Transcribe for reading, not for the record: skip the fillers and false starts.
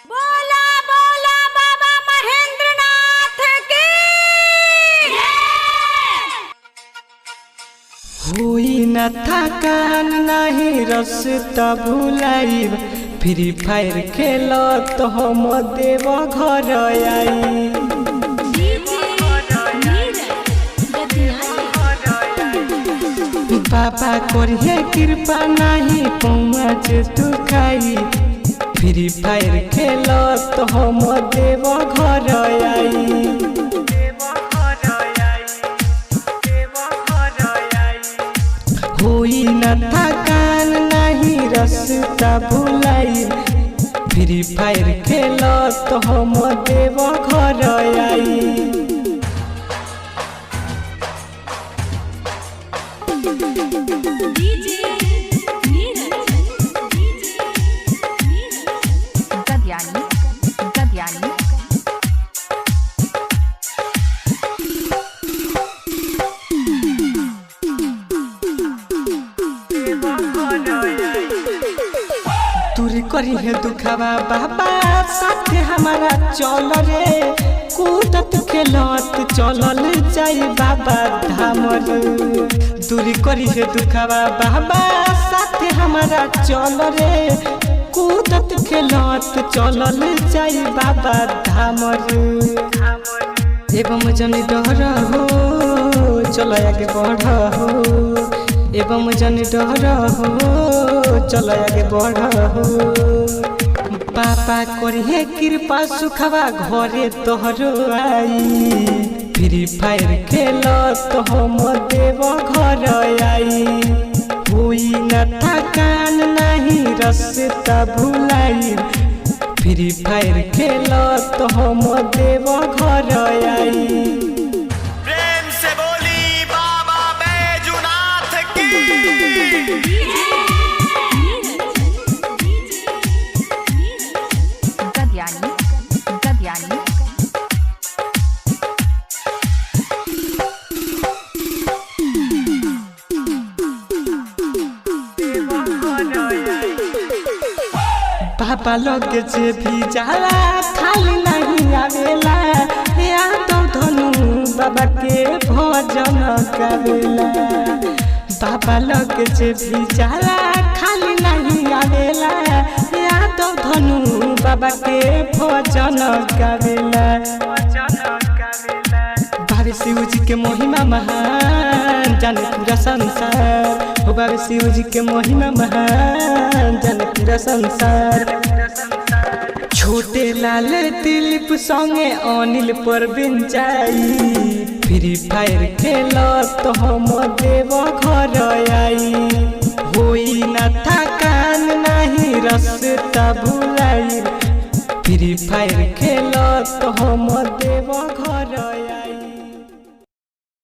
बोला बोला बाबा महेंद्रनाथ की हुई न थकान नहीं रास्ता भुलाइब फ्री फायर खेलो तो हम देव घर आई। बाबा करिए कृपा नहीं पहुँच तू खाई फ्री फायर खेलो तो हम देव घर आई। हुई न थकान नहीं रास्ता भुलाई फ्री फायर खेलो तो हम देव घर आई। दूरी करी है दुखवा बाबा साथे हमारा चल रे कूदत खेलत चलल जाई बाबा धाम रे। दूरी करी है दुखवा बाबा साथे हमारा चल रे कूदत खेलत चलल जाई बाबा धाम रे। एवं जन डर हो चल आगे बढ़ हो एवं जन डर हो चल आगे बढ़ हो। पापा करिए कृपा सुखवा घरे तोहरो आई फ्री फायर खेलो तो हम देव घर आई। हुई न थकान नहीं रास्ता भुलाई फ्री फायर खेलो तो हम देव घर आई। प्रेम से बोली बाबा बैजूनाथ की। पापा लोग से भी जाला खाली नहीं आवेला या तो धनु बाबा के भजन गावेला। पापा लोग से भी जाला खाली नहीं आवेला या तो धनु बाबा के भजन गावेला। बाबा शिव जी के महिमा महान जाने पूरा संसार हो बाबा शिव जी के महिमा महान जाने पूरा संसार। छोटे लाल दिलीप संगे अनिल पर जाई फ्री फायर खेलो तो हम देव घर आई। हुई न थकान नहीं रास्ता भुलाई फ्री फायर खेलो तो हम देव घर आई।